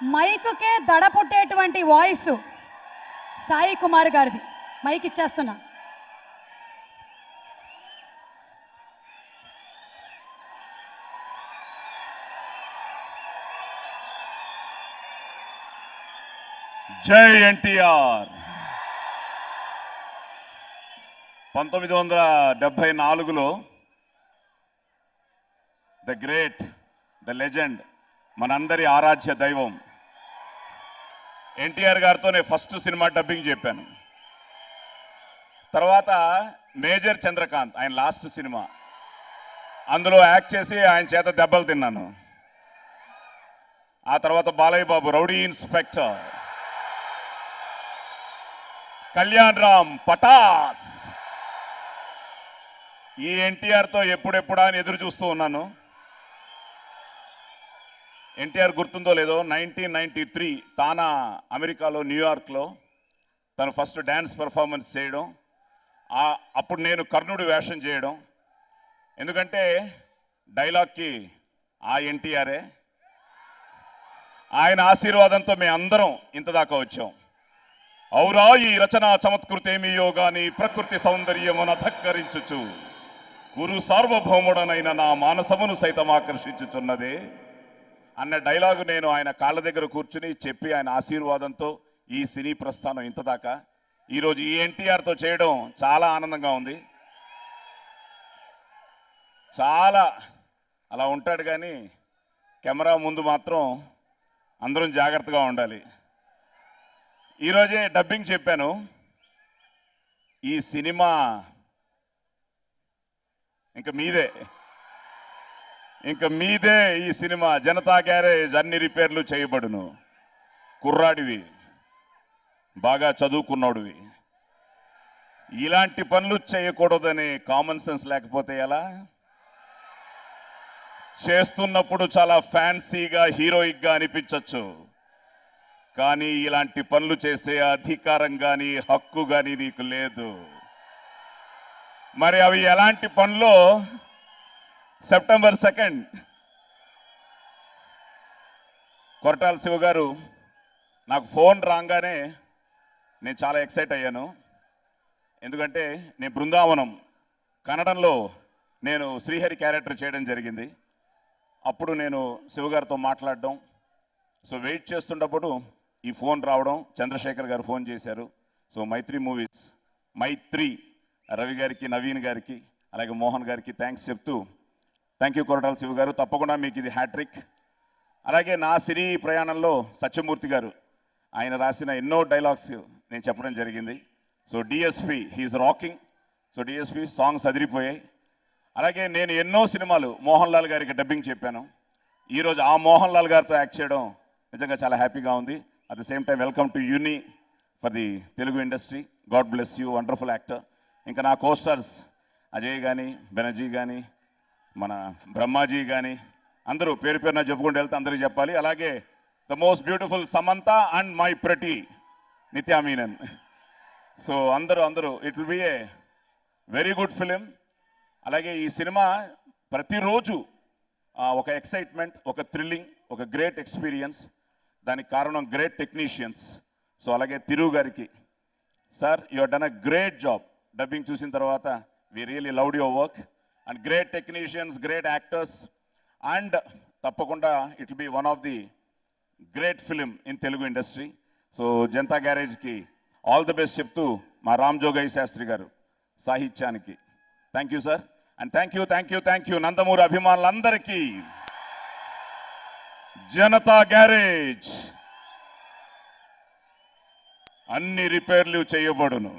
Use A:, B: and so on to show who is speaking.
A: మైకుకే దడ పుట్టేటువంటి వాయిస్ సాయి కుమార్ గారిది. మైక్ ఇచ్చేస్తున్నా.
B: జై ఎన్టీఆర్. 1974లో ద గ్రేట్, ద లెజెండ్, మనందరి ఆరాధ్య దైవం ఎన్టీఆర్ గారితోనే ఫస్ట్ సినిమా డబ్బింగ్ చెప్పాను. తర్వాత మేజర్ చంద్రకాంత్, ఆయన లాస్ట్ సినిమా, అందులో యాక్ట్ చేసి ఆయన చేత దెబ్బలు తిన్నాను. ఆ తర్వాత బాలయ్య బాబు రౌడీ ఇన్స్పెక్టర్, కళ్యాణ్ రామ్ పటాస్. ఈ ఎన్టీఆర్తో ఎప్పుడెప్పుడా అని ఎదురు చూస్తూ ఉన్నాను. ఎన్టీఆర్ గుర్తుందో లేదో, 1993 తానా అమెరికాలో న్యూయార్క్లో తను ఫస్ట్ డ్యాన్స్ పెర్ఫార్మెన్స్ చేయడం, అప్పుడు నేను కర్ణుడి వేషం చేయడం. ఎందుకంటే డైలాగ్కి ఆ ఎన్టీఆరే, ఆయన ఆశీర్వాదంతో మేము అందరం ఇంతదాకా వచ్చాం. ఔరా ఈ రచన చమత్కృతేమి యోగాని ప్రకృతి సౌందర్యమున ధక్కరించుచు గురు సార్వభౌముడనైన నా మానసమును సైతం ఆకర్షించుచున్నదే అన్న డైలాగు నేను ఆయన కాళ్ళ దగ్గర కూర్చుని చెప్పి ఆయన ఆశీర్వాదంతో ఈ సినీ ప్రస్థానం ఇంతదాకా ఈరోజు ఈ ఎన్టీఆర్తో చేయడం చాలా ఆనందంగా ఉంది. చాలా అలా ఉంటాడు, కానీ కెమెరా ముందు మాత్రం అందరం జాగ్రత్తగా ఉండాలి. ఈరోజే డబ్బింగ్ చెప్పాను. ఈ సినిమా ఇంక మీదే ఈ సినిమా. జనతా గ్యారేజ్ అన్ని రిపేర్లు చేయబడును. కుర్రాడివి, బాగా చదువుకున్నాడువి, ఇలాంటి పనులు చేయకూడదనే కామన్ సెన్స్ లేకపోతే ఎలా? చేస్తున్నప్పుడు చాలా ఫ్యాన్సీగా హీరోయిక్గా అనిపించవచ్చు, కానీ ఇలాంటి పనులు చేసే అధికారం కానీ హక్కు కానీ నీకు లేదు. మరి అవి ఎలాంటి పనులు? సెప్టెంబర్ 2 కొరటాల శివ గారు నాకు ఫోన్ రాగానే నేను చాలా ఎక్సైట్ అయ్యాను. ఎందుకంటే నేను బృందావనం కన్నడంలో నేను శ్రీహరి క్యారెక్టర్ చేయడం జరిగింది. అప్పుడు నేను శివగారితో మాట్లాడడం, సో వెయిట్ చేస్తున్నప్పుడు ఈ ఫోన్ రావడం, చంద్రశేఖర్ గారు ఫోన్ చేశారు. సో మైత్రి మూవీస్, మైత్రి రవి గారికి, నవీన్ గారికి, అలాగే మోహన్ గారికి థ్యాంక్స్ చెప్తూ, థ్యాంక్ యూ కొరటాల శివ గారు, తప్పకుండా మీకు ఇది హ్యాట్రిక్. అలాగే నా సినీ ప్రయాణంలో సత్యమూర్తి గారు ఆయన రాసిన ఎన్నో డైలాగ్స్ నేను చెప్పడం జరిగింది. So DSP he's rocking. So DSP songs అదిరిపోయాయి. అలాగే నేను ఎన్నో సినిమాలు మోహన్ లాల్ గారికి డబ్బింగ్ చెప్పాను. ఈరోజు ఆ మోహన్ లాల్ గారితో యాక్ట్ చేయడం నిజంగా చాలా హ్యాపీగా ఉంది. At the same time welcome to uni for the Telugu industry. God bless you, wonderful actor. ఇంకా నా కోస్టార్స్ అజయ్ కానీ, బెనర్జీ కానీ, మన బ్రహ్మాజీ కానీ, అందరూ పేరు పేరున చెప్పుకుంటూ వెళ్తే అందరికీ చెప్పాలి. అలాగే the most beautiful Samantha and my ప్రతి నిత్యా మీనన్. సో అందరూ it will B a very good film. అలాగే ఈ సినిమా ప్రతిరోజు ఒక ఎక్సైట్మెంట్, ఒక థ్రిల్లింగ్, ఒక గ్రేట్ ఎక్స్పీరియన్స్. దానికి కారణం గ్రేట్ టెక్నీషియన్స్. సో అలాగే తిరు గారికి, sir you have done a great job. Dubbing చూసిన తర్వాత we really loved your work. And great technicians, great actors, and తప్పకుండా it will be one of the great film in Telugu industry. So Janata గ్యారేజ్కి all the best చెప్తూ, మా రామ్ జోగయ్య శాస్త్రి గారు సాహిత్యానికి thank you sir. And thank you Nandamuri అభిమానులందరికీ. Janata garage అన్ని రిపేర్లు చేయబడును.